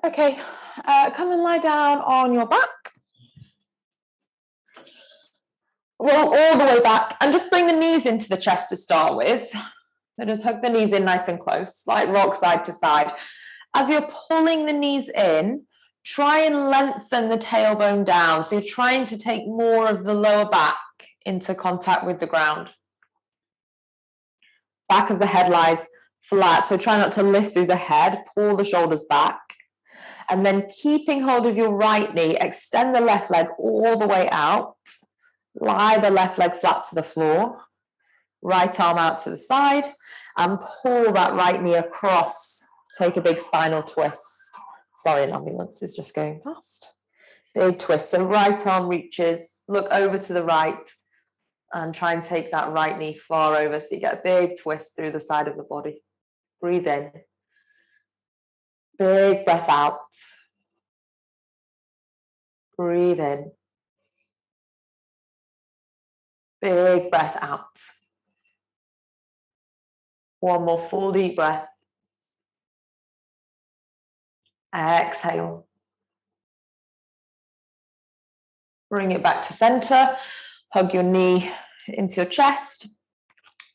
Okay, come and lie down on your back. Roll all the way back and just bring the knees into the chest to start with. So just hug the knees in nice and close, slight rock side to side. As you're pulling the knees in, try and lengthen the tailbone down. So you're trying to take more of the lower back into contact with the ground. Back of the head lies flat, so try not to lift through the head, pull the shoulders back. And then keeping hold of your right knee, extend the left leg all the way out. Lie the left leg flat to the floor. Right arm out to the side and pull that right knee across. Take a big spinal twist. Sorry, an ambulance is just going past. Big twist. So right arm reaches, look over to the right and try and take that right knee far over so you get a big twist through the side of the body. Breathe in. Big breath out. Breathe in. Big breath out. One more full deep breath. Exhale. Bring it back to center. Hug your knee into your chest.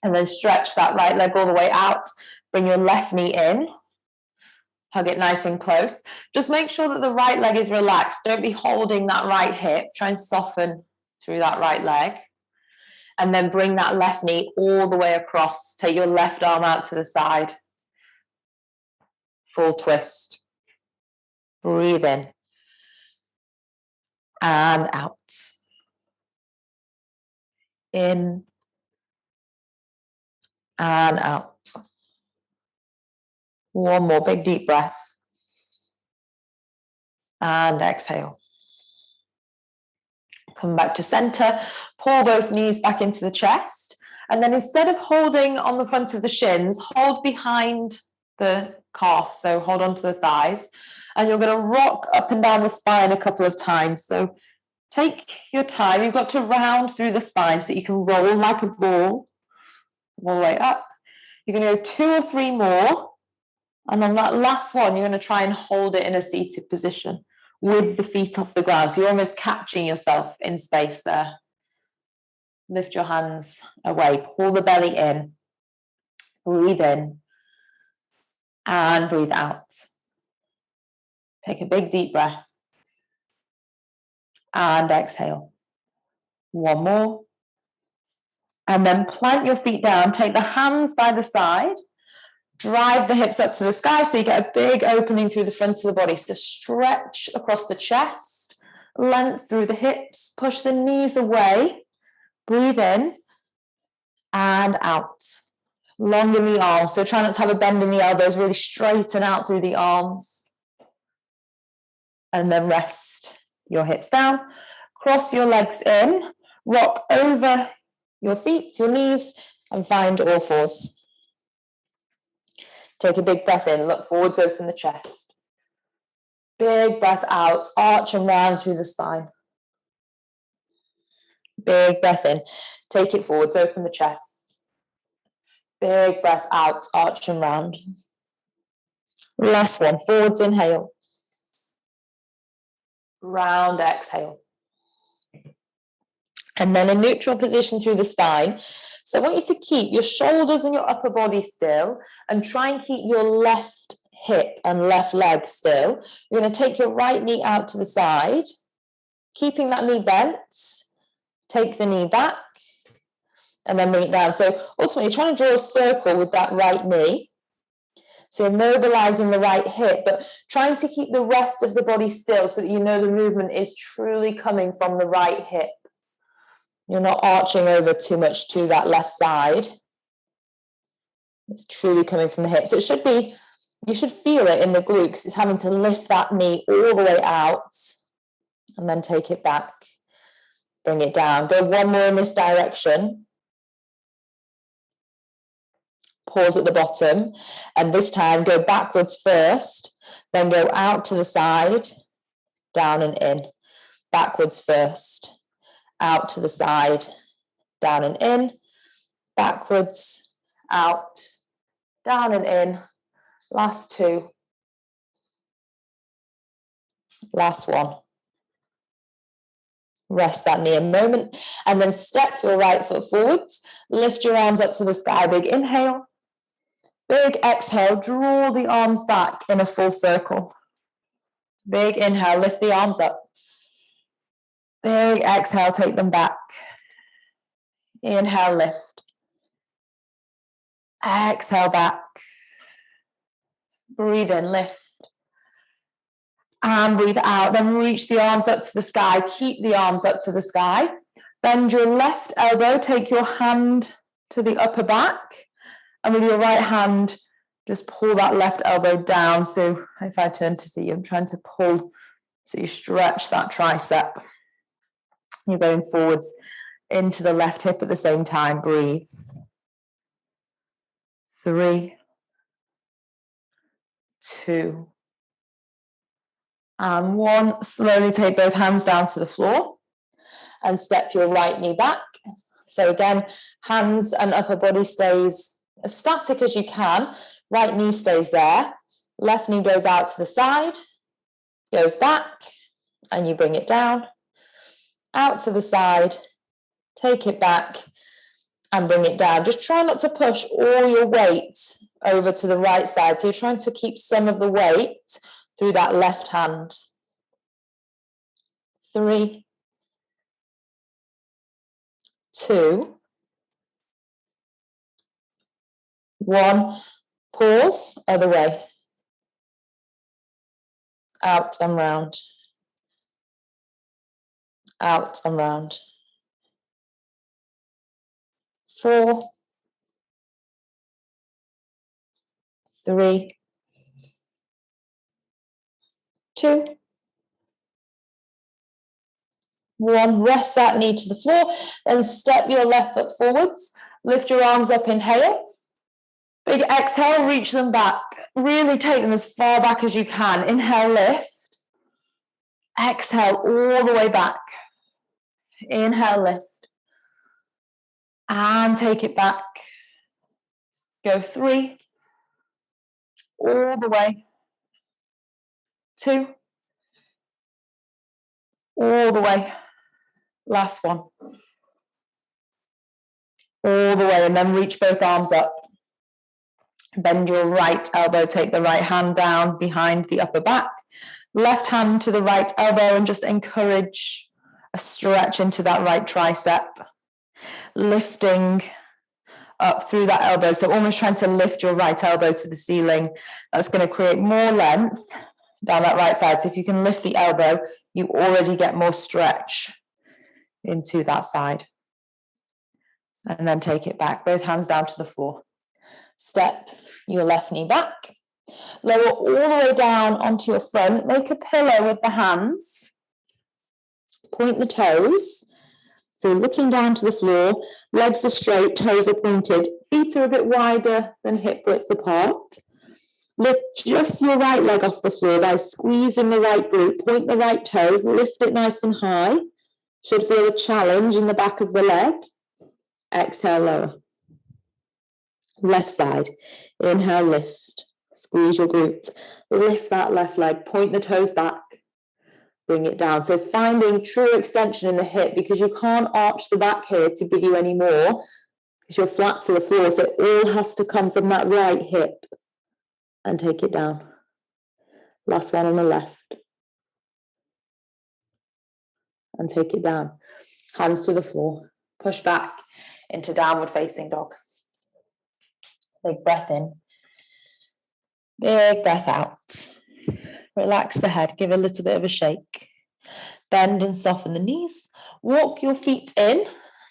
And then stretch that right leg all the way out. Bring your left knee in. Hug it nice and close. Just make sure that the right leg is relaxed. Don't be holding that right hip. Try and soften through that right leg. And then bring that left knee all the way across. Take your left arm out to the side. Full twist. Breathe in. And out. In. And out. One more big deep breath. And exhale. Come back to center. Pull both knees back into the chest. And then instead of holding on the front of the shins, hold behind the calf. So hold onto the thighs. And you're going to rock up and down the spine a couple of times. So take your time. You've got to round through the spine so you can roll like a ball all the way up. You're going to go 2 or 3 more. And on that last one, you're going to try and hold it in a seated position with the feet off the ground. So you're almost catching yourself in space there. Lift your hands away. Pull the belly in. Breathe in. And breathe out. Take a big deep breath. And exhale. One more. And then plant your feet down. Take the hands by the side. Drive the hips up to the sky so you get a big opening through the front of the body. So stretch across the chest, length through the hips, push the knees away, breathe in and out. Long in the arms, so try not to have a bend in the elbows, really straighten out through the arms. And then rest your hips down, cross your legs in, rock over your feet, your knees, and find all fours. Take a big breath in, look forwards, open the chest. Big breath out, arch and round through the spine. Big breath in, take it forwards, open the chest. Big breath out, arch and round. Last one, forwards inhale. Round exhale. And then a neutral position through the spine. So I want you to keep your shoulders and your upper body still and try and keep your left hip and left leg still. You're going to take your right knee out to the side, keeping that knee bent. Take the knee back and then bring it down. So ultimately, you're trying to draw a circle with that right knee. So you're mobilizing the right hip, but trying to keep the rest of the body still so that you know the movement is truly coming from the right hip. You're not arching over too much to that left side. It's truly coming from the hip. So it should be, you should feel it in the glutes. It's having to lift that knee all the way out and then take it back. Bring it down. Go one more in this direction. Pause at the bottom. And this time go backwards first, then go out to the side, down and in. Backwards first. Out to the side, down and in, backwards, out, down and in. Last 2. Last one. Rest that knee a moment and then step your right foot forwards. Lift your arms up to the sky. Big inhale. Big exhale. Draw the arms back in a full circle. Big inhale. Lift the arms up. Big exhale. Take them back. Inhale. Lift. Exhale back. Breathe in. Lift. And breathe out. Then reach the arms up to the sky. Keep the arms up to the sky. Bend your left elbow. Take your hand to the upper back. And with your right hand, just pull that left elbow down. So if I turn to see you, I'm trying to pull so you stretch that tricep. You're going forwards into the left hip at the same time. Breathe. 3, 2, and 1. Slowly take both hands down to the floor and step your right knee back. So again, hands and upper body stays as static as you can. Right knee stays there. Left knee goes out to the side, goes back, and you bring it down. Out to the side, take it back, and bring it down. Just try not to push all your weight over to the right side. So you're trying to keep some of the weight through that left hand. 3, 2, 1. Pause, other way. Out and round. Out and round. 4, 3, 2, 1. Rest that knee to the floor. Then step your left foot forwards. Lift your arms up, inhale. Big exhale, reach them back. Really take them as far back as you can. Inhale, lift. Exhale, all the way back. Inhale, lift. And take it back. Go 3. All the way. 2. All the way. Last one. All the way, and then reach both arms up. Bend your right elbow, take the right hand down behind the upper back. Left hand to the right elbow and just encourage a stretch into that right tricep. Lifting up through that elbow, so almost trying to lift your right elbow to the ceiling. That's going to create more length down that right side. So if you can lift the elbow, you already get more stretch into that side. And then take it back, both hands down to the floor. Step your left knee back. Lower all the way down onto your front. Make a pillow with the hands. Point the toes. So looking down to the floor, legs are straight, toes are pointed. Feet are a bit wider than hip width apart. Lift just your right leg off the floor by squeezing the right glute. Point the right toes, lift it nice and high. Should feel a challenge in the back of the leg. Exhale, lower. Left side. Inhale, lift. Squeeze your glutes. Lift that left leg. Point the toes back. Bring it down. So finding true extension in the hip, because you can't arch the back here to give you any more because you're flat to the floor. So it all has to come from that right hip. And take it down. Last one on the left. And take it down. Hands to the floor. Push back into downward facing dog. Big breath in. Big breath out. Relax the head. Give a little bit of a shake. Bend and soften the knees. Walk your feet in.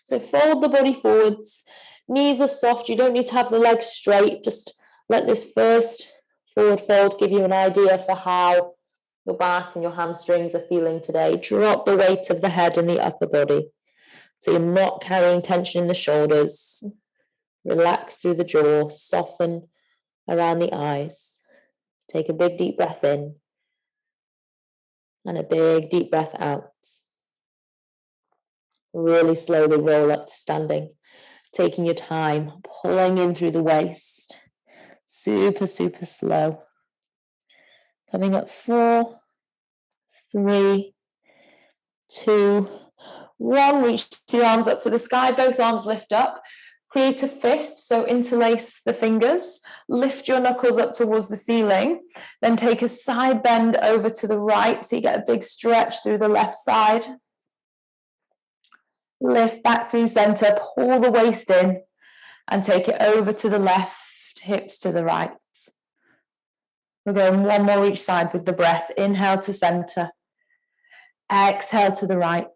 So fold the body forwards. Knees are soft. You don't need to have the legs straight. Just let this first forward fold give you an idea for how your back and your hamstrings are feeling today. Drop the weight of the head in the upper body. So you're not carrying tension in the shoulders. Relax through the jaw. Soften around the eyes. Take a big deep breath in. And a big deep breath out. Really slowly roll up to standing. Taking your time. Pulling in through the waist. Super, super slow. Coming up 4, 3, 2, 1. Reach the arms up to the sky, both arms lift up. Create a fist, so interlace the fingers. Lift your knuckles up towards the ceiling. Then take a side bend over to the right, so you get a big stretch through the left side. Lift back through center, pull the waist in, and take it over to the left, hips to the right. We're going one more each side with the breath. Inhale to center. Exhale to the right.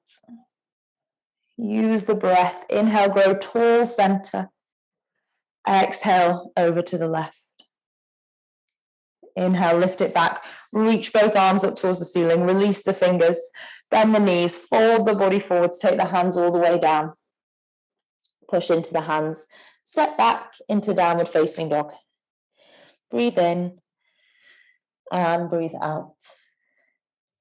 Use the breath. Inhale, grow tall, center. Exhale, over to the left. Inhale, lift it back. Reach both arms up towards the ceiling. Release the fingers. Bend the knees. Fold the body forwards. Take the hands all the way down. Push into the hands. Step back into downward facing dog. Breathe in and breathe out.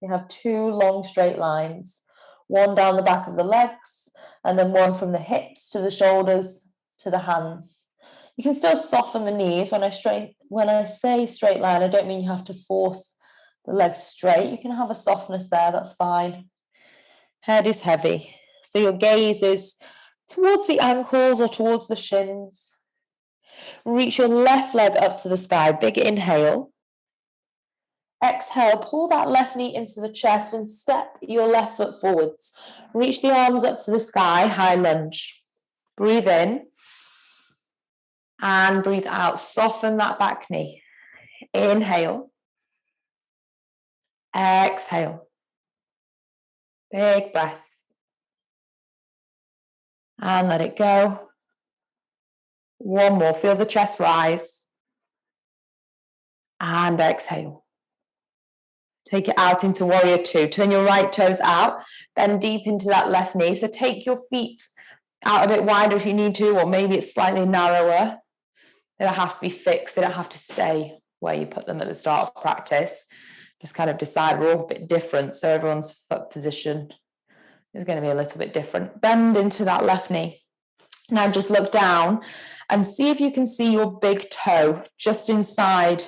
You have 2 long straight lines. One down the back of the legs, and then one from the hips to the shoulders to the hands. You can still soften the knees. When I say straight line, I don't mean you have to force the legs straight. You can have a softness there, that's fine. Head is heavy, so your gaze is towards the ankles or towards the shins. Reach your left leg up to the sky. Big inhale. Exhale, pull that left knee into the chest and step your left foot forwards. Reach the arms up to the sky, high lunge. Breathe in and breathe out. Soften that back knee. Inhale. Exhale. Big breath. And let it go. One more. Feel the chest rise. And exhale. Take it out into warrior 2. Turn your right toes out. Bend deep into that left knee. So take your feet out a bit wider if you need to, or maybe it's slightly narrower. They don't have to be fixed. They don't have to stay where you put them at the start of practice. Just kind of decide we're all a bit different. So everyone's foot position is going to be a little bit different. Bend into that left knee. Now just look down and see if you can see your big toe just inside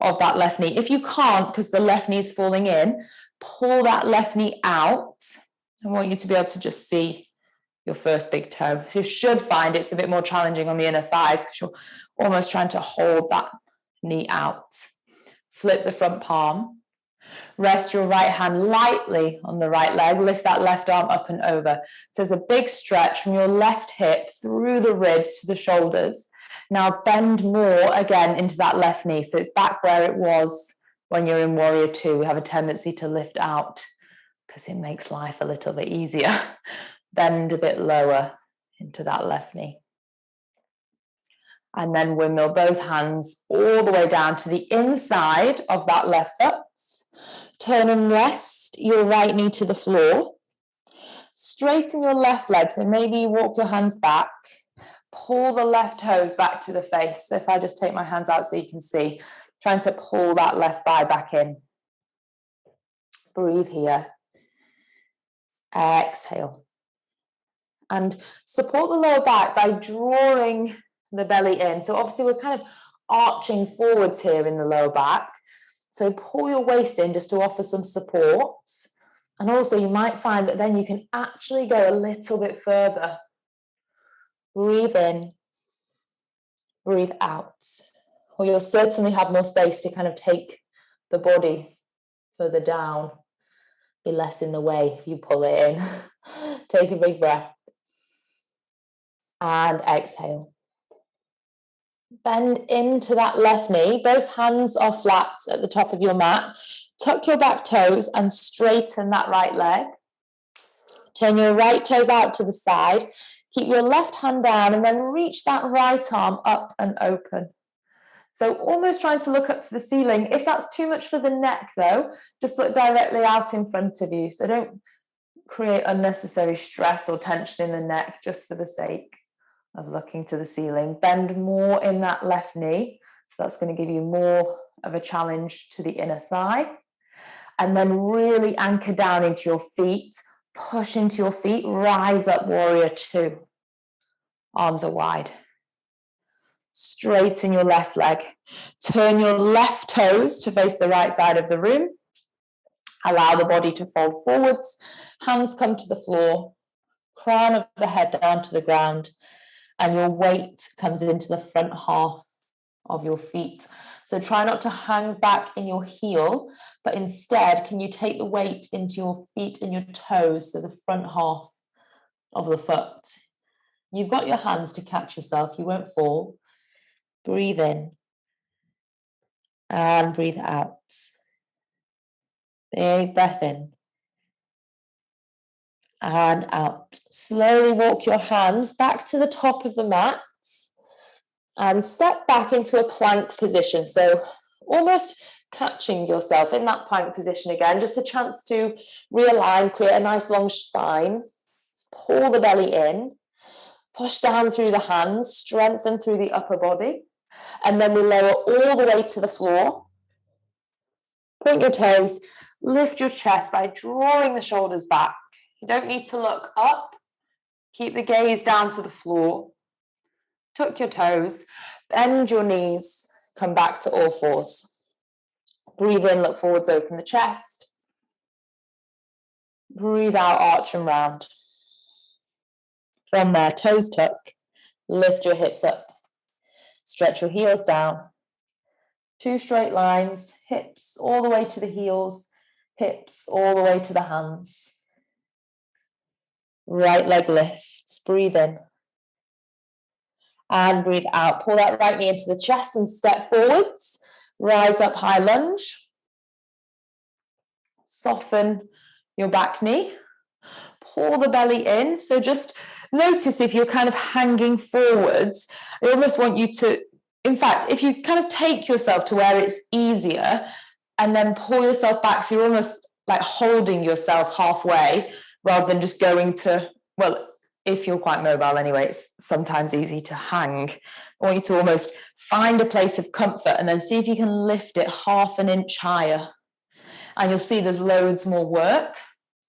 of that left knee. If you can't, because the left knee is falling in, pull that left knee out. I want you to be able to just see your first big toe. So you should find it's a bit more challenging on the inner thighs because you're almost trying to hold that knee out. Flip the front palm. Rest your right hand lightly on the right leg. Lift that left arm up and over. So there's a big stretch from your left hip through the ribs to the shoulders. Now bend more again into that left knee. So it's back where it was when you're in warrior 2. We have a tendency to lift out because it makes life a little bit easier. Bend a bit lower into that left knee. And then windmill both hands all the way down to the inside of that left foot. Turn and rest your right knee to the floor. Straighten your left leg. So maybe you walk your hands back. Pull the left toes back to the face. So if I just take my hands out so you can see, trying to pull that left thigh back in. Breathe here. Exhale. And support the lower back by drawing the belly in. So obviously we're kind of arching forwards here in the lower back. So pull your waist in just to offer some support. And also you might find that then you can actually go a little bit further. Breathe in, breathe out. Or you'll certainly have more space to kind of take the body further down. Be less in the way if you pull it in. Take a big breath. And exhale. Bend into that left knee. Both hands are flat at the top of your mat. Tuck your back toes and straighten that right leg. Turn your right toes out to the side. Keep your left hand down and then reach that right arm up and open. So almost trying to look up to the ceiling. If that's too much for the neck though, just look directly out in front of you. So don't create unnecessary stress or tension in the neck just for the sake of looking to the ceiling. Bend more in that left knee. So that's going to give you more of a challenge to the inner thigh. And then really anchor down into your feet. Push into your feet. Rise up, warrior 2. Arms are wide. Straighten your left leg. Turn your left toes to face the right side of the room. Allow the body to fold forwards, hands come to the floor, crown of the head down to the ground, and your weight comes into the front half of your feet. So try not to hang back in your heel, but instead, can you take the weight into your feet and your toes, so the front half of the foot. You've got your hands to catch yourself, you won't fall. Breathe in and breathe out. Big breath in and out. Slowly walk your hands back to the top of the mat and step back into a plank position. So almost catching yourself in that plank position again, just a chance to realign, create a nice long spine, pull the belly in, push down through the hands, strengthen through the upper body, and then we lower all the way to the floor. Point your toes, lift your chest by drawing the shoulders back. You don't need to look up. Keep the gaze down to the floor. Tuck your toes, bend your knees, come back to all fours. Breathe in, look forwards, open the chest. Breathe out, arch and round. From there, toes tuck, lift your hips up. Stretch your heels down. 2 straight lines, hips all the way to the heels, hips all the way to the hands. Right leg lifts, breathe in. And breathe out. Pull that right knee into the chest and step forwards. Rise up, high lunge. Soften your back knee. Pull the belly in. So just notice if you're kind of hanging forwards, I almost want you to, in fact, if you kind of take yourself to where it's easier and then pull yourself back, so you're almost like holding yourself halfway rather than just going to, well, if you're quite mobile anyway, it's sometimes easy to hang. I want you to almost find a place of comfort and then see if you can lift it half an inch higher. And you'll see there's loads more work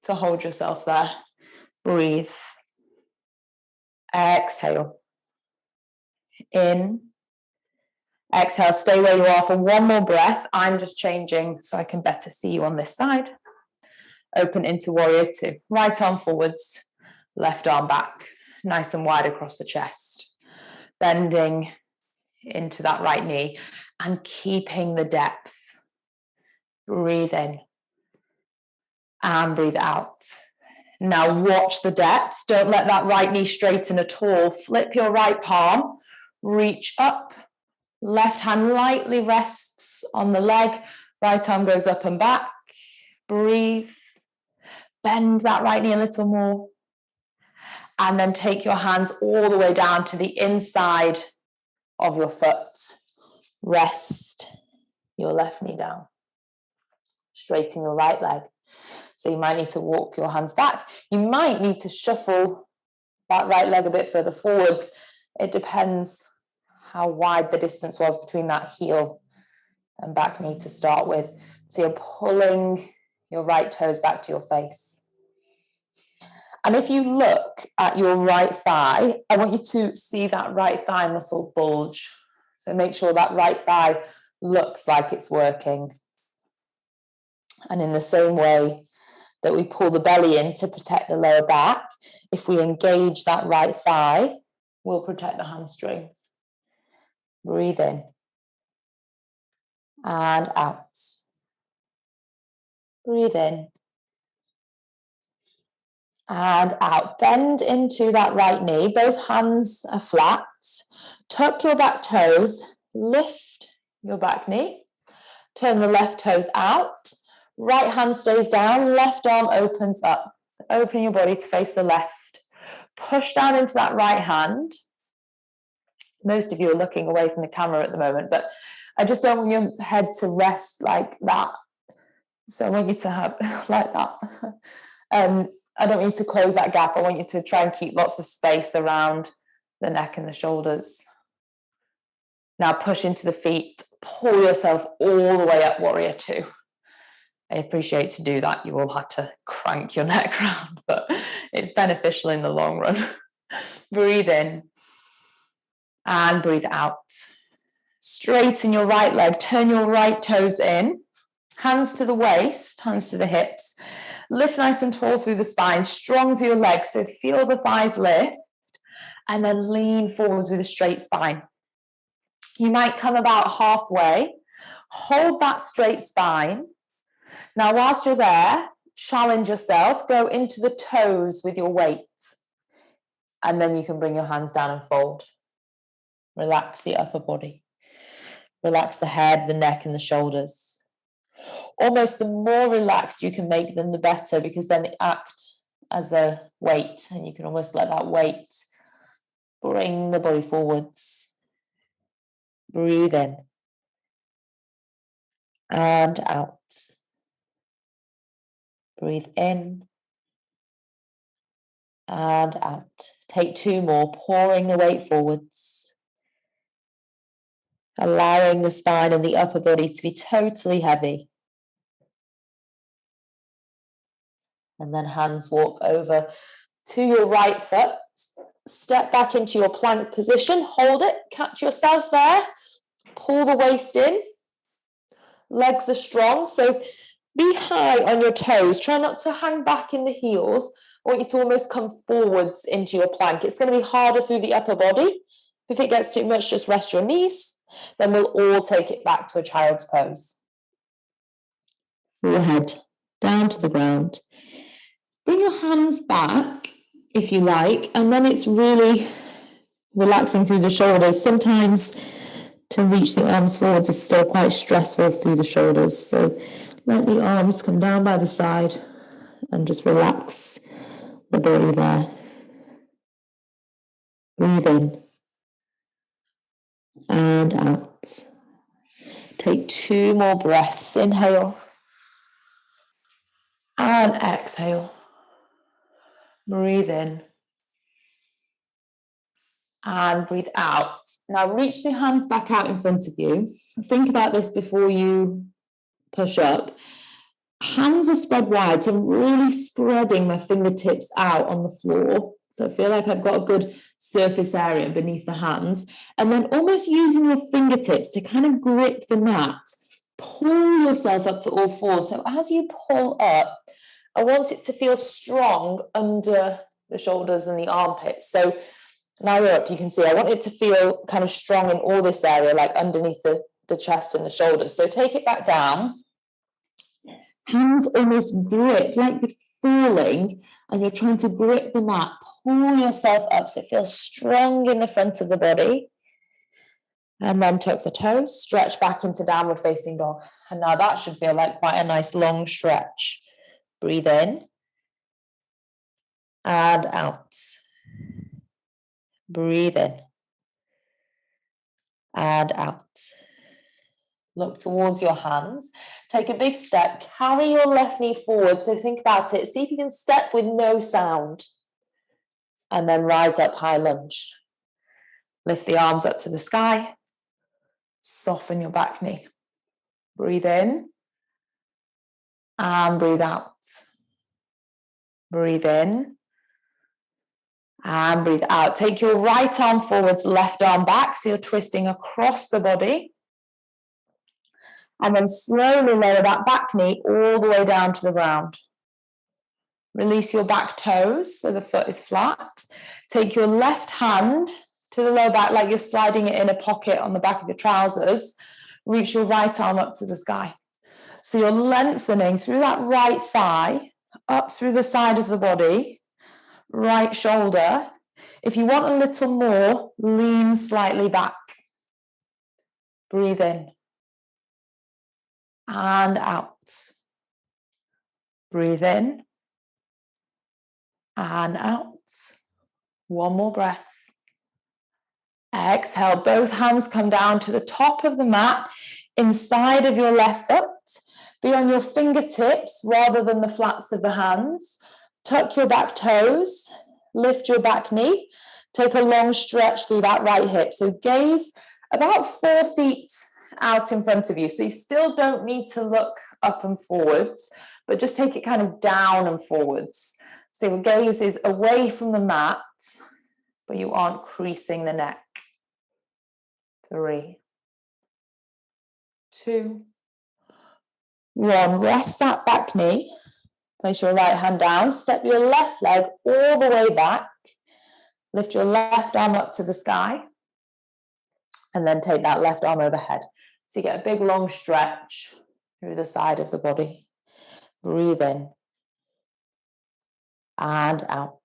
to hold yourself there. Breathe. Exhale. In. Exhale, stay where you are for one more breath. I'm just changing so I can better see you on this side. Open into warrior 2. Right arm forwards, left arm back, nice and wide across the chest. Bending into that right knee and keeping the depth. Breathe in and breathe out. Now watch the depth. Don't let that right knee straighten at all. Flip your right palm, reach up. Left hand lightly rests on the leg. Right arm goes up and back. Breathe. Bend that right knee a little more. And then take your hands all the way down to the inside of your foot. Rest your left knee down. Straighten your right leg. So you might need to walk your hands back. You might need to shuffle that right leg a bit further forwards. It depends how wide the distance was between that heel and back knee to start with. So you're pulling your right toes back to your face. And if you look at your right thigh, I want you to see that right thigh muscle bulge. So make sure that right thigh looks like it's working. And in the same way that we pull the belly in to protect the lower back, if we engage that right thigh, we'll protect the hamstrings. Breathe in and out. Breathe in and out. Bend into that right knee. Both hands are flat. Tuck your back toes. Lift your back knee. Turn the left toes out. Right hand stays down. Left arm opens up. Open your body to face the left. Push down into that right hand. Most of you are looking away from the camera at the moment, but I just don't want your head to rest like that. So I want you to have like that. I don't want you to close that gap. I want you to try and keep lots of space around the neck and the shoulders. Now push into the feet. Pull yourself all the way up, warrior 2. I appreciate to do that. You will have to crank your neck round, but it's beneficial in the long run. Breathe in. And breathe out. Straighten your right leg. Turn your right toes in. Hands to the waist, hands to the hips. Lift nice and tall through the spine, strong through your legs. So feel the thighs lift and then lean forwards with a straight spine. You might come about halfway. Hold that straight spine. Now, whilst you're there, challenge yourself. Go into the toes with your weight. And then you can bring your hands down and fold. Relax the upper body. Relax the head, the neck, and the shoulders. Almost the more relaxed you can make them, the better, because then it acts as a weight, and you can almost let that weight bring the body forwards. Breathe in and out. Breathe in and out. Take 2 more, pouring the weight forwards. Allowing the spine and the upper body to be totally heavy. And then hands walk over to your right foot. Step back into your plank position. Hold it. Catch yourself there. Pull the waist in. Legs are strong. So be high on your toes. Try not to hang back in the heels. I want you to almost come forwards into your plank. It's going to be harder through the upper body. If it gets too much, just rest your knees. Then we'll all take it back to a child's pose. Forehead down to the ground. Bring your hands back, if you like, and then it's really relaxing through the shoulders. Sometimes to reach the arms forwards is still quite stressful through the shoulders. So let the arms come down by the side and just relax the body there. Breathe in and out. Take 2 more breaths. Inhale and exhale. Breathe in and breathe out. Now reach the hands back out in front of you. Think about this before you push up. Hands are spread wide, so I'm really spreading my fingertips out on the floor. So I feel like I've got a good surface area beneath the hands. And then almost using your fingertips to kind of grip the mat. Pull yourself up to all fours. So as you pull up, I want it to feel strong under the shoulders and the armpits. So now you're up, you can see I want it to feel kind of strong in all this area, like underneath the chest and the shoulders. So take it back down. Hands almost grip, like you're falling and you're trying to grip the mat. Pull yourself up so it feels strong in the front of the body. And then tuck the toes, stretch back into downward facing dog. And now that should feel like quite a nice long stretch. Breathe in and out. Breathe in and out. Look towards your hands. Take a big step. Carry your left knee forward. So think about it. See if you can step with no sound. And then rise up, high lunge. Lift the arms up to the sky. Soften your back knee. Breathe in and breathe out. Breathe in and breathe out. Take your right arm forwards, left arm back. So you're twisting across the body. And then slowly lower that back knee all the way down to the ground. Release your back toes so the foot is flat. Take your left hand to the lower back like you're sliding it in a pocket on the back of your trousers. Reach your right arm up to the sky. So you're lengthening through that right thigh, up through the side of the body, right shoulder. If you want a little more, lean slightly back. Breathe in and out. Breathe in and out. One more breath. Exhale, both hands come down to the top of the mat, inside of your left foot. Be on your fingertips rather than the flats of the hands. Tuck your back toes, lift your back knee. Take a long stretch through that right hip. So gaze about 4 feet out in front of you. So you still don't need to look up and forwards, but just take it kind of down and forwards. So your gaze is away from the mat, but you aren't creasing the neck. 3, 2, 1, rest that back knee. Place your right hand down, step your left leg all the way back. Lift your left arm up to the sky. And then take that left arm overhead. So you get a big long stretch through the side of the body. Breathe in. And out.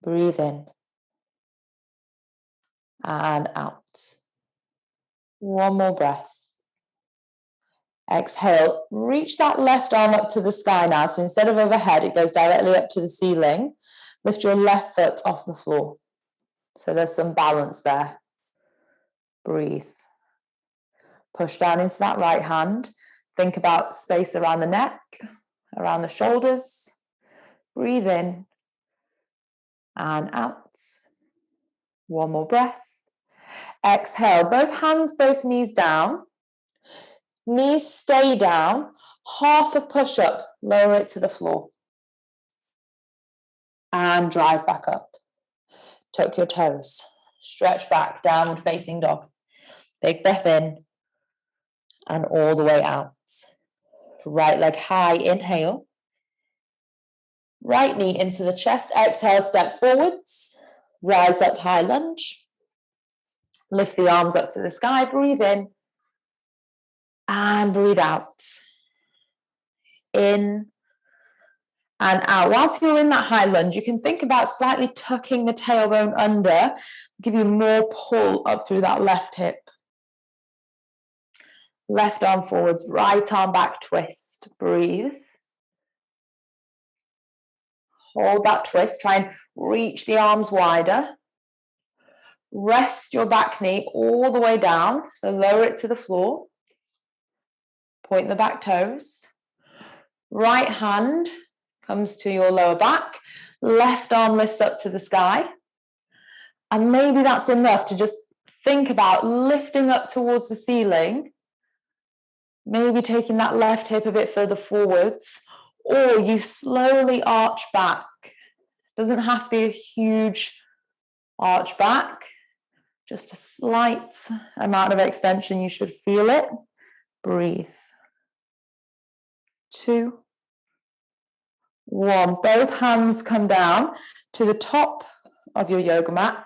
Breathe in. And out. One more breath. Exhale, reach that left arm up to the sky now. So instead of overhead, it goes directly up to the ceiling. Lift your left foot off the floor. So there's some balance there. Breathe. Push down into that right hand. Think about space around the neck, around the shoulders. Breathe in and out. One more breath. Exhale, both hands, both knees down. Knees stay down. Half a push-up, lower it to the floor. And drive back up. Tuck your toes. Stretch back, downward facing dog. Big breath in. And all the way out. Right leg high, inhale. Right knee into the chest. Exhale, step forwards. Rise up, high lunge. Lift the arms up to the sky. Breathe in. And breathe out. In and out. Whilst you're in that high lunge, you can think about slightly tucking the tailbone under, give you more pull up through that left hip. Left arm forwards, right arm back, twist. Breathe. Hold that twist. Try and reach the arms wider. Rest your back knee all the way down. So lower it to the floor. Point the back toes. Right hand comes to your lower back. Left arm lifts up to the sky. And maybe that's enough to just think about lifting up towards the ceiling. Maybe taking that left hip a bit further forwards. Or you slowly arch back. Doesn't have to be a huge arch back. Just a slight amount of extension. You should feel it. Breathe. 2, 1. Both hands come down to the top of your yoga mat.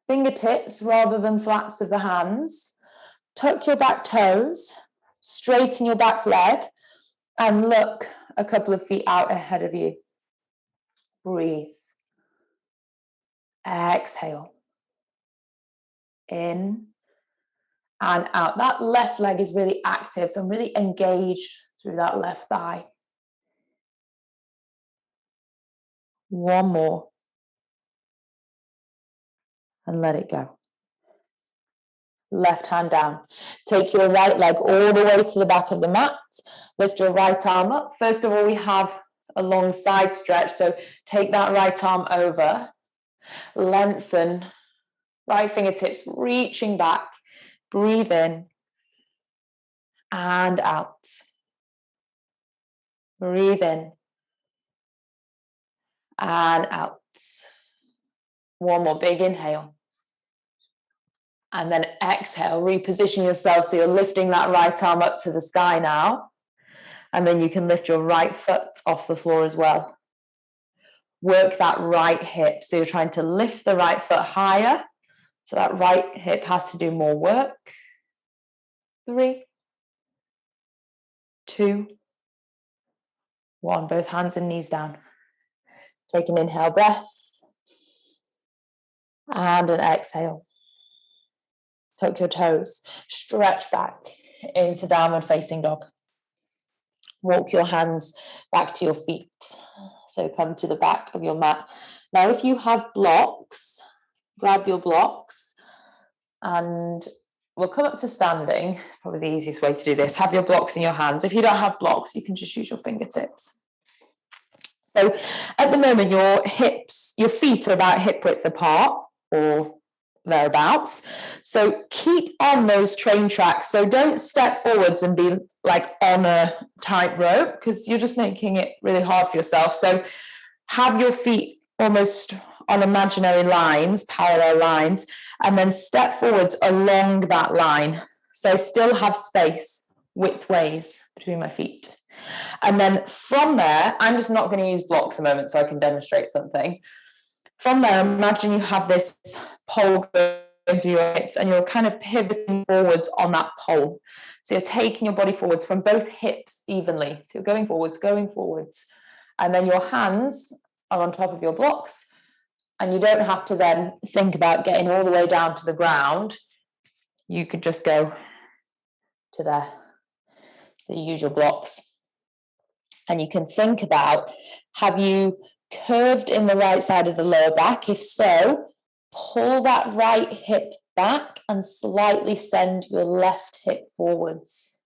Fingertips rather than flats of the hands. Tuck your back toes. Straighten your back leg. And look a couple of feet out ahead of you. Breathe. Exhale. In and out. That left leg is really active, so I'm really engaged through that left thigh. One more. And let it go. Left hand down. Take your right leg all the way to the back of the mat. Lift your right arm up. First of all, we have a long side stretch, so take that right arm over. Lengthen. Right fingertips reaching back. Breathe in. And out. Breathe in. And out. One more big inhale. And then exhale, reposition yourself so you're lifting that right arm up to the sky now. And then you can lift your right foot off the floor as well. Work that right hip. So you're trying to lift the right foot higher. So that right hip has to do more work. 3, 2, 1. Both hands and knees down. Take an inhale breath. And an exhale. Tuck your toes. Stretch back into downward facing dog. Walk your hands back to your feet. So come to the back of your mat. Now, if you have blocks, grab your blocks and we'll come up to standing. Probably the easiest way to do this. Have your blocks in your hands. If you don't have blocks, you can just use your fingertips. So at the moment, your feet are about hip width apart or thereabouts. So keep on those train tracks. So don't step forwards and be like on a tightrope because you're just making it really hard for yourself. So have your feet almost on imaginary lines, parallel lines, and then step forwards along that line. So still have space widthways between my feet. And then from there, I'm just not going to use blocks a moment so I can demonstrate something. From there, imagine you have this pole going through your hips and you're kind of pivoting forwards on that pole. So you're taking your body forwards from both hips evenly. So you're going forwards, and then your hands are on top of your blocks, and you don't have to then think about getting all the way down to the ground. You could just go to there, the usual blocks. And you can think about, have you curved in the right side of the lower back? If so, pull that right hip back and slightly send your left hip forwards.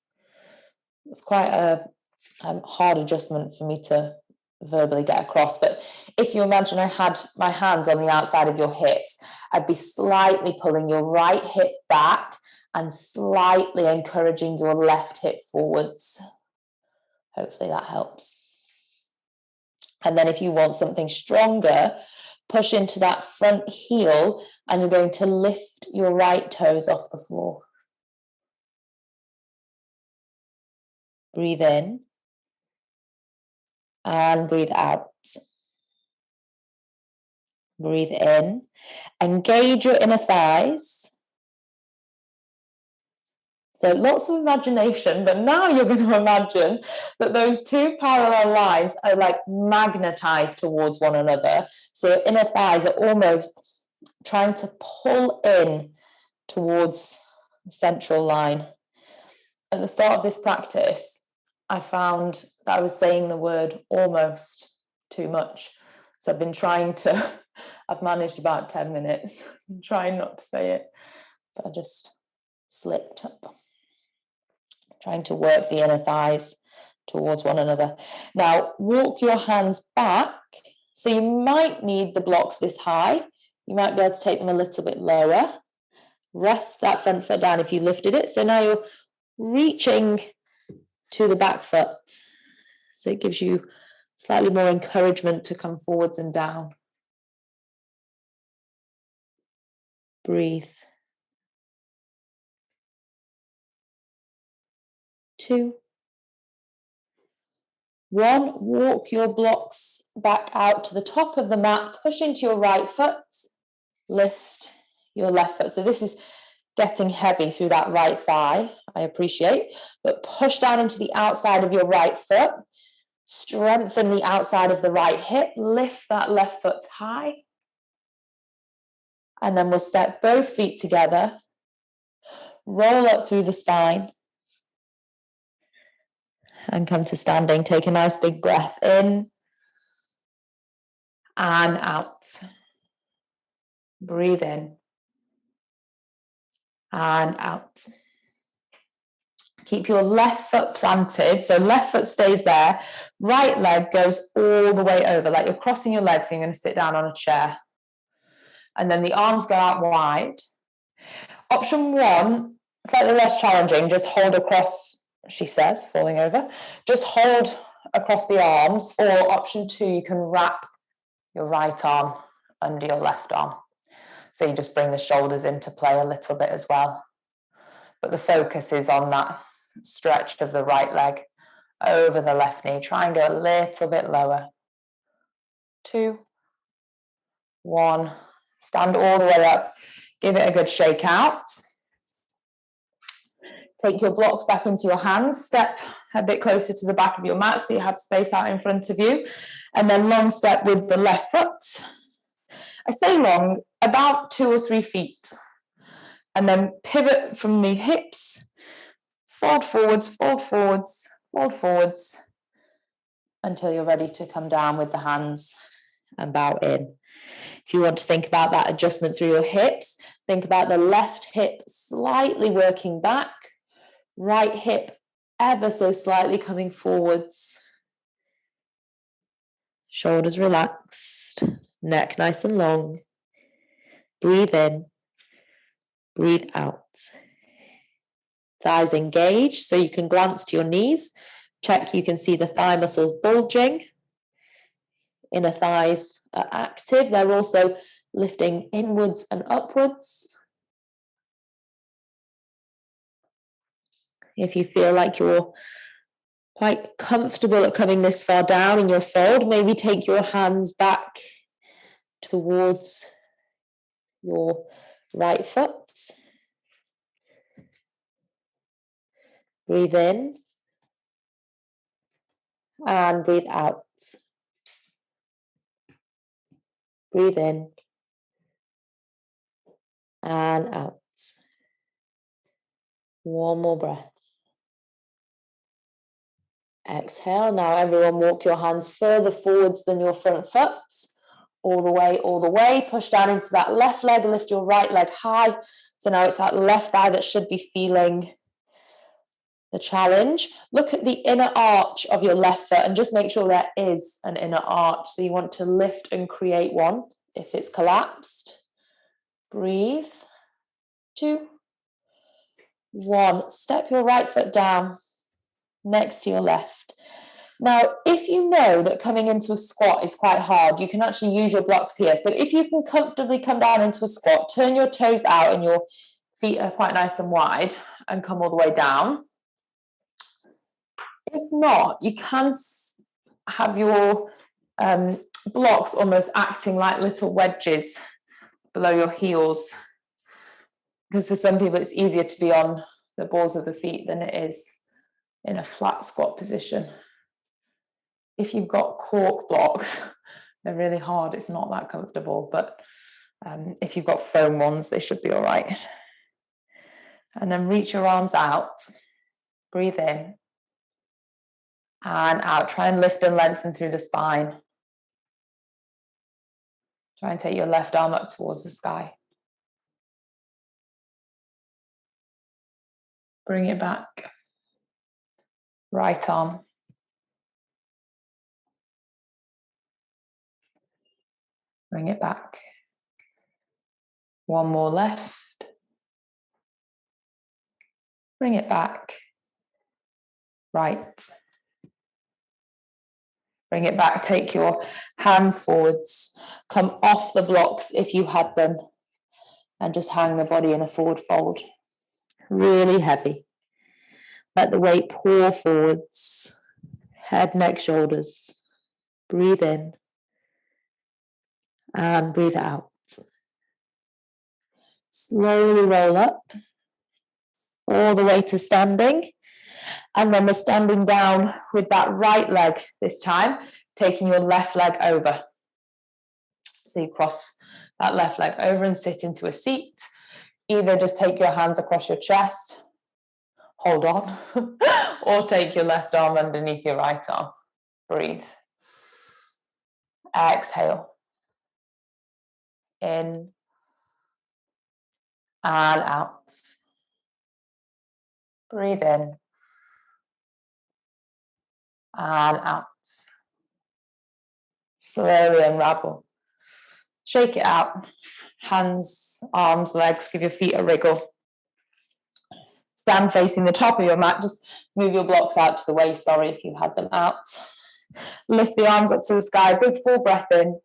It's quite a hard adjustment for me to verbally get across, but if you imagine I had my hands on the outside of your hips, I'd be slightly pulling your right hip back and slightly encouraging your left hip forwards. Hopefully that helps. And then if you want something stronger, push into that front heel and you're going to lift your right toes off the floor. Breathe in and breathe out. Breathe in. Engage your inner thighs. So lots of imagination, but now you're going to imagine that those two parallel lines are like magnetized towards one another. So your inner thighs are almost trying to pull in towards the central line. At the start of this practice, I found that I was saying the word almost too much. So I've been trying to, I've managed about 10 minutes, trying not to say it, but I just slipped up. Trying to work the inner thighs towards one another. Now, walk your hands back. So you might need the blocks this high. You might be able to take them a little bit lower. Rest that front foot down if you lifted it. So now you're reaching to the back foot. So it gives you slightly more encouragement to come forwards and down. Breathe. 2, 1, walk your blocks back out to the top of the mat, push into your right foot, lift your left foot. So this is getting heavy through that right thigh, I appreciate, but push down into the outside of your right foot, strengthen the outside of the right hip, lift that left foot high, and then we'll step both feet together, roll up through the spine, and come to standing. Take a nice big breath in and out. Breathe in and out. Keep your left foot planted. So left foot stays there. Right leg goes all the way over, like you're crossing your legs. So you're going to sit down on a chair. And then the arms go out wide. Option 1, slightly less challenging. Just hold across, she says, falling over. Just hold across the arms, or option 2, you can wrap your right arm under your left arm. So you just bring the shoulders into play a little bit as well. But the focus is on that stretch of the right leg over the left knee. Try and go a little bit lower. 2, 1, stand all the way up. Give it a good shake out. Take your blocks back into your hands, step a bit closer to the back of your mat so you have space out in front of you, and then long step with the left foot. I say long, about 2 or 3 feet, and then pivot from the hips, fold forwards, fold forwards, fold forwards, until you're ready to come down with the hands and bow in. If you want to think about that adjustment through your hips, think about the left hip slightly working back, right hip ever so slightly coming forwards. Shoulders relaxed, neck nice and long. Breathe in, breathe out. Thighs engaged, so you can glance to your knees. Check you can see the thigh muscles bulging. Inner thighs are active. They're also lifting inwards and upwards. If you feel like you're quite comfortable at coming this far down in your fold, maybe take your hands back towards your right foot. Breathe in and breathe out. Breathe in and out. One more breath. Exhale. Now everyone walk your hands further forwards than your front foot. All the way. Push down into that left leg, lift your right leg high. So now it's that left thigh that should be feeling the challenge. Look at the inner arch of your left foot and just make sure there is an inner arch. So you want to lift and create one. If it's collapsed, breathe. 2, 1. Step your right foot down next to your left. Now, if you know that coming into a squat is quite hard, you can actually use your blocks here. So if you can comfortably come down into a squat, turn your toes out and your feet are quite nice and wide and come all the way down. If not, you can have your blocks almost acting like little wedges below your heels. Because for some people, it's easier to be on the balls of the feet than it is in a flat squat position. If you've got cork blocks, they're really hard. It's not that comfortable, but if you've got foam ones, they should be all right. And then reach your arms out, breathe in and out. Try and lift and lengthen through the spine. Try and take your left arm up towards the sky. Bring it back. Right arm. Bring it back. One more left. Bring it back. Right. Bring it back. Take your hands forwards. Come off the blocks if you had them. And just hang the body in a forward fold. Really heavy. Let the weight pour forwards. Head, neck, shoulders. Breathe in. And breathe out. Slowly roll up. All the way to standing. And then we're standing down with that right leg this time, taking your left leg over. So you cross that left leg over and sit into a seat. Either just take your hands across your chest, hold on, or take your left arm underneath your right arm. Breathe. Exhale. In and out. Breathe in and out. Slowly unravel. Shake it out. Hands, arms, legs, give your feet a wriggle. Stand facing the top of your mat. Just move your blocks out to the waist. Sorry if you had them out. Lift the arms up to the sky. Big full breath in.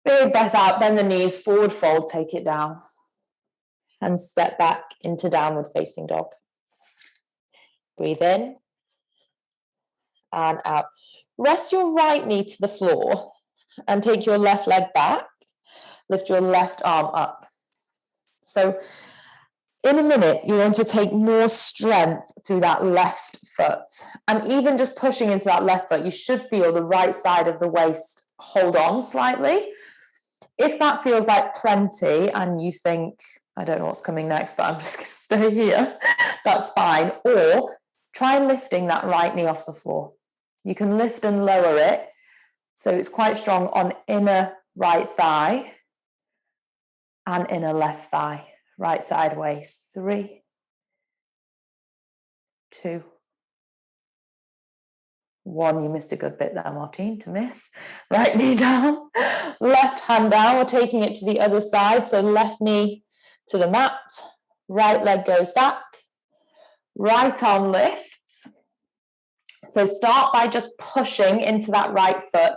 Big breath out. Bend the knees. Forward fold. Take it down. And step back into downward facing dog. Breathe in and out. Rest your right knee to the floor and take your left leg back. Lift your left arm up. So in a minute, you want to take more strength through that left foot. And even just pushing into that left foot, you should feel the right side of the waist hold on slightly. If that feels like plenty and you think, I don't know what's coming next, but I'm just going to stay here, that's fine. Or try lifting that right knee off the floor. You can lift and lower it. So it's quite strong on inner right thigh and inner left thigh. Right side waist. 3, 2, 1. You missed a good bit there, Martine, to miss. Right knee down. Left hand down. We're taking it to the other side. So left knee to the mat. Right leg goes back. Right arm lifts. So start by just pushing into that right foot.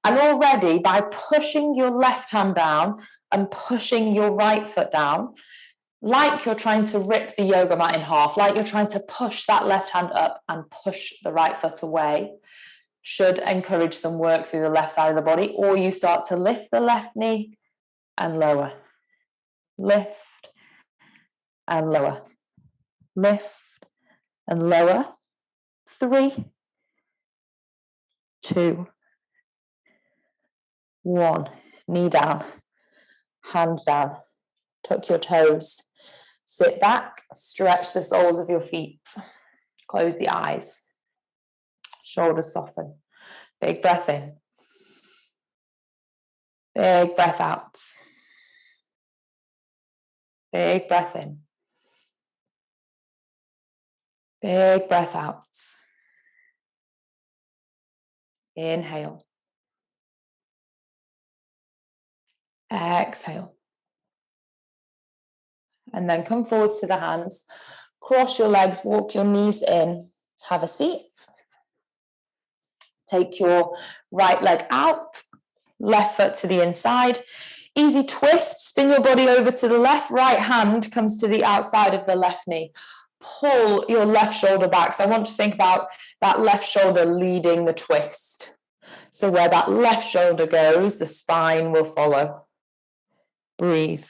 And already by pushing your left hand down and pushing your right foot down, like you're trying to rip the yoga mat in half, like you're trying to push that left hand up and push the right foot away. Should encourage some work through the left side of the body, or you start to lift the left knee and lower. Lift and lower. Lift and lower. 3, 2, 1. Knee down, hand down. Tuck your toes. Sit back, stretch the soles of your feet. Close the eyes. Shoulders soften. Big breath in. Big breath out. Big breath in. Big breath out. Inhale. Exhale. And then come forwards to the hands. Cross your legs, walk your knees in. Have a seat. Take your right leg out, left foot to the inside. Easy twist, spin your body over to the left. Right hand comes to the outside of the left knee. Pull your left shoulder back. So I want to think about that left shoulder leading the twist. So where that left shoulder goes, the spine will follow. Breathe.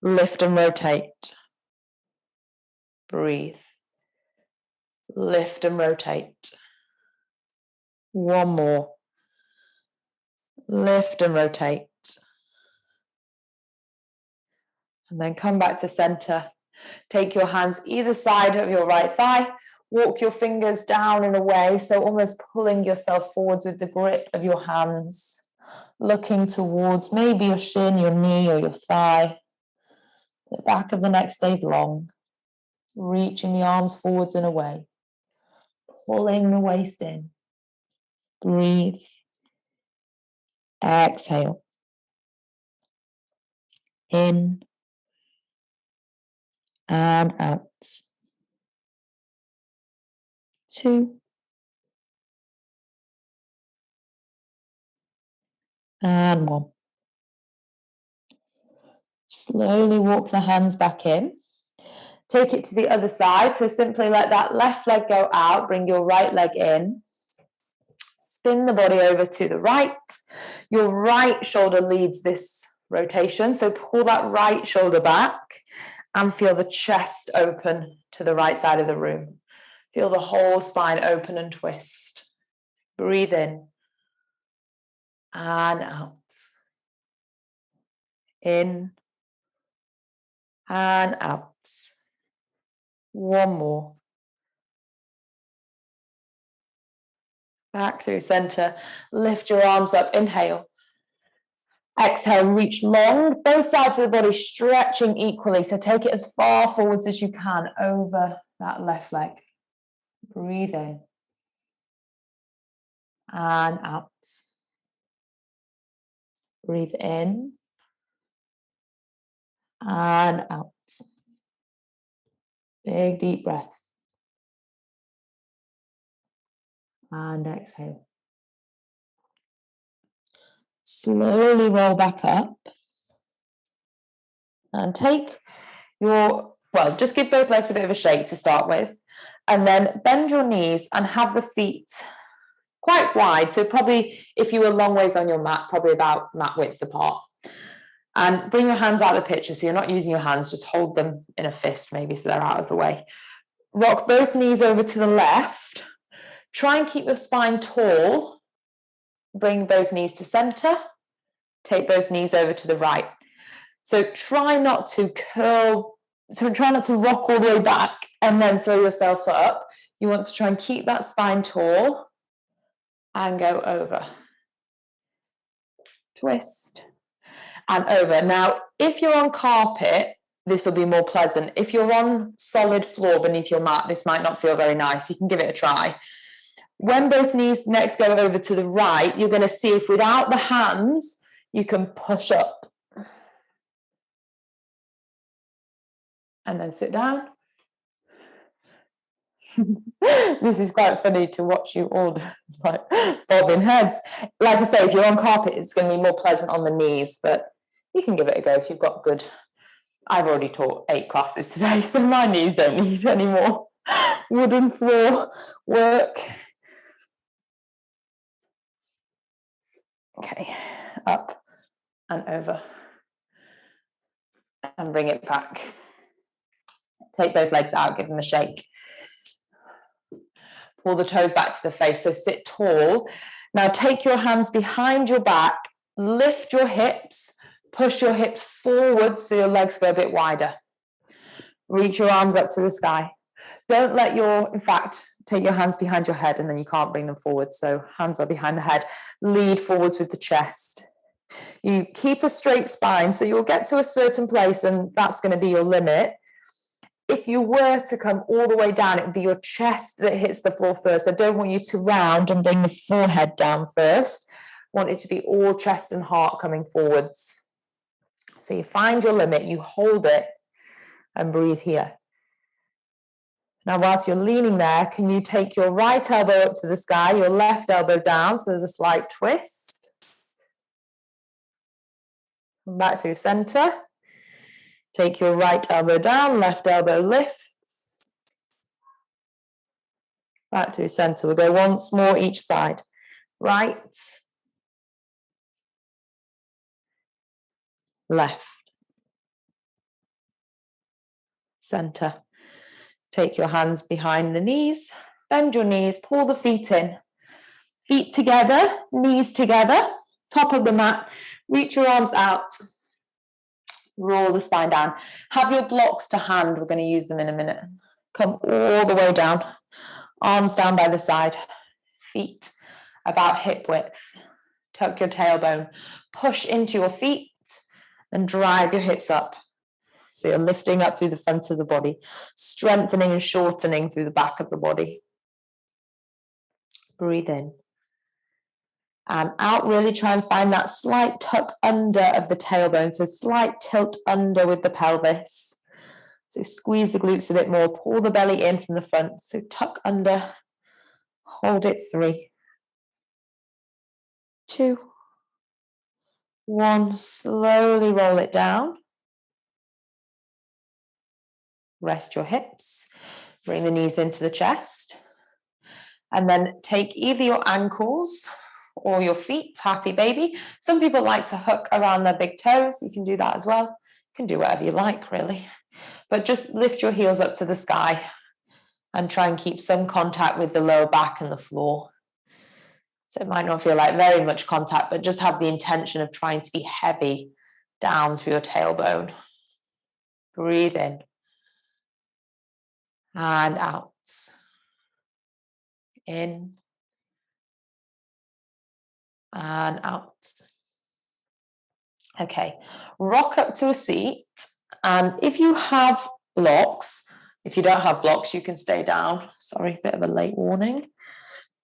Lift and rotate. Breathe. Lift and rotate. One more. Lift and rotate. And then come back to center. Take your hands either side of your right thigh. Walk your fingers down and away. So almost pulling yourself forwards with the grip of your hands. Looking towards maybe your shin, your knee, or your thigh. The back of the neck stays long. Reaching the arms forwards and away. Pulling the waist in. Breathe. Exhale. In and out. 2 and 1. Slowly walk the hands back in. Take it to the other side. So simply let that left leg go out. Bring your right leg in. Spin the body over to the right. Your right shoulder leads this rotation. So pull that right shoulder back and feel the chest open to the right side of the room. Feel the whole spine open and twist. Breathe in and out. In and out. One more. Back through center. Lift your arms up. Inhale. Exhale, reach long. Both sides of the body stretching equally. So take it as far forwards as you can over that left leg. Breathe in. And out. Breathe in. And out. Big deep breath. And exhale. Slowly roll back up. And take your, just give both legs a bit of a shake to start with. And then bend your knees and have the feet quite wide. So probably if you were long ways on your mat, probably about mat width apart. And bring your hands out of the picture. So you're not using your hands, just hold them in a fist maybe so they're out of the way. Rock both knees over to the left. Try and keep your spine tall. Bring both knees to center. Take both knees over to the right. So try not to curl, so try not to rock all the way back and then throw yourself up. You want to try and keep that spine tall and go over. Twist and over. Now, if you're on carpet, this will be more pleasant. If you're on solid floor beneath your mat, this might not feel very nice. You can give it a try. When both knees next go over to the right, you're going to see if without the hands, you can push up. And then sit down. This is quite funny to watch you all like bobbing heads. Like I say, if you're on carpet, it's going to be more pleasant on the knees, but you can give it a go if you've got good I've already taught 8 classes today, so my knees don't need any more wooden floor work. Okay, up and over. And bring it back. Take both legs out, give them a shake. Pull the toes back to the face, so sit tall. Now take your hands behind your back, lift your hips, push your hips forward so your legs go a bit wider. Reach your arms up to the sky. Don't let in fact, take your hands behind your head and then you can't bring them forward. So hands are behind the head. Lead forwards with the chest. You keep a straight spine, so you'll get to a certain place and that's going to be your limit. If you were to come all the way down, it would be your chest that hits the floor first. I don't want you to round and bring the forehead down first. I want it to be all chest and heart coming forwards. So you find your limit, you hold it and breathe here. Now, whilst you're leaning there, can you take your right elbow up to the sky, your left elbow down, so there's a slight twist. Come back through center. Take your right elbow down, left elbow lifts. Back through center. We'll go once more each side. Right, left, center. Take your hands behind the knees, bend your knees, pull the feet in. Feet together, knees together, top of the mat. Reach your arms out. Roll the spine down. Have your blocks to hand. We're going to use them in a minute. Come all the way down. Arms down by the side. Feet about hip width. Tuck your tailbone. Push into your feet and drive your hips up. So you're lifting up through the front of the body, strengthening and shortening through the back of the body. Breathe in. And out, really try and find that slight tuck under of the tailbone. So slight tilt under with the pelvis. So squeeze the glutes a bit more, pull the belly in from the front. So tuck under, hold it 3, 2, 1. Slowly roll it down. Rest your hips, bring the knees into the chest. And then take either your ankles or your feet, happy baby. Some people like to hook around their big toes. You can do that as well. You can do whatever you like, really. But just lift your heels up to the sky and try and keep some contact with the lower back and the floor. So it might not feel like very much contact, but just have the intention of trying to be heavy down through your tailbone. Breathe in and out. In and out. Okay, rock up to a seat. And if you have blocks, if you don't have blocks, you can stay down. Sorry, a bit of a late warning.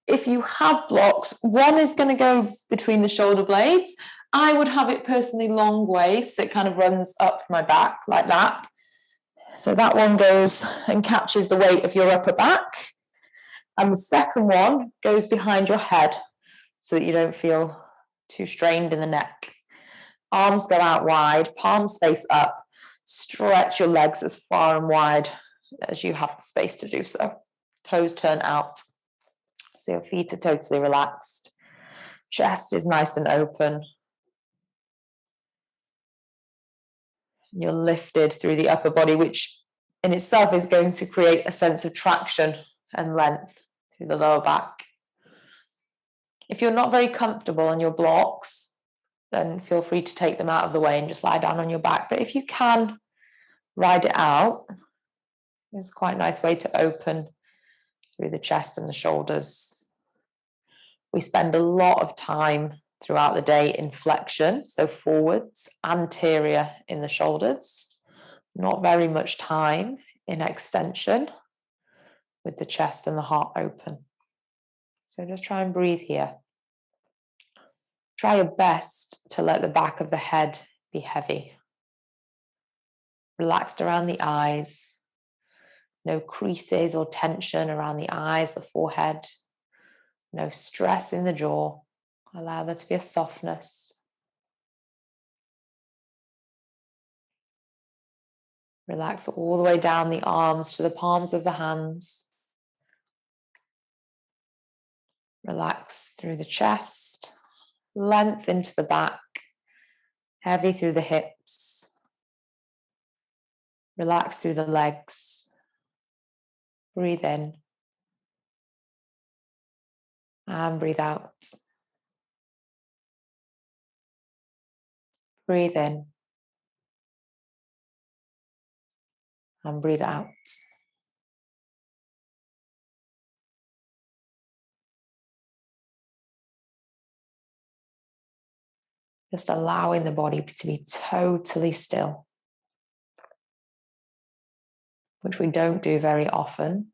If you have blocks, one is going to go between the shoulder blades. I would have it personally long waist, so it kind of runs up my back like that. So that one goes and catches the weight of your upper back. And the second one goes behind your head so that you don't feel too strained in the neck. Arms go out wide, palms face up. Stretch your legs as far and wide as you have the space to do so. Toes turn out. So your feet are totally relaxed. Chest is nice and open. You're lifted through the upper body, which in itself is going to create a sense of traction and length through the lower back. If you're not very comfortable on your blocks, then feel free to take them out of the way and just lie down on your back. But if you can ride it out, it's quite a nice way to open through the chest and the shoulders. We spend a lot of time throughout the day in flexion, so forwards, anterior in the shoulders. Not very much time in extension with the chest and the heart open. So just try and breathe here. Try your best to let the back of the head be heavy. Relaxed around the eyes. No creases or tension around the eyes, the forehead. No stress in the jaw. Allow there to be a softness. Relax all the way down the arms to the palms of the hands. Relax through the chest, length into the back, heavy through the hips. Relax through the legs. Breathe in and breathe out. Breathe in and breathe out. Just allowing the body to be totally still, which we don't do very often.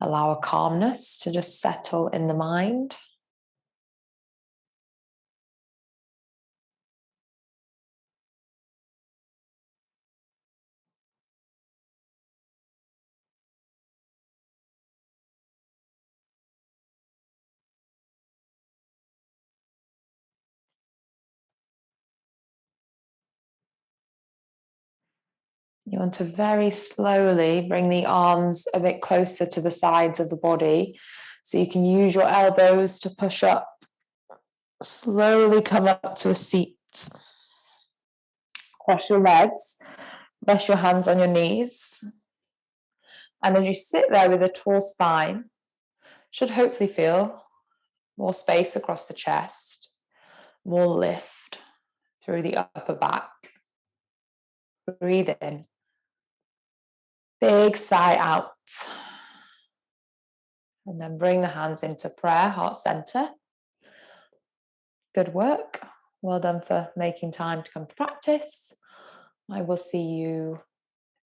Allow a calmness to just settle in the mind. You want to very slowly bring the arms a bit closer to the sides of the body so you can use your elbows to push up. Slowly come up to a seat. Cross your legs, rest your hands on your knees. And as you sit there with a tall spine, should hopefully feel more space across the chest, more lift through the upper back. Breathe in. Big sigh out. And then bring the hands into prayer, heart center. Good work. Well done for making time to come to practice. I will see you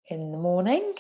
in the morning.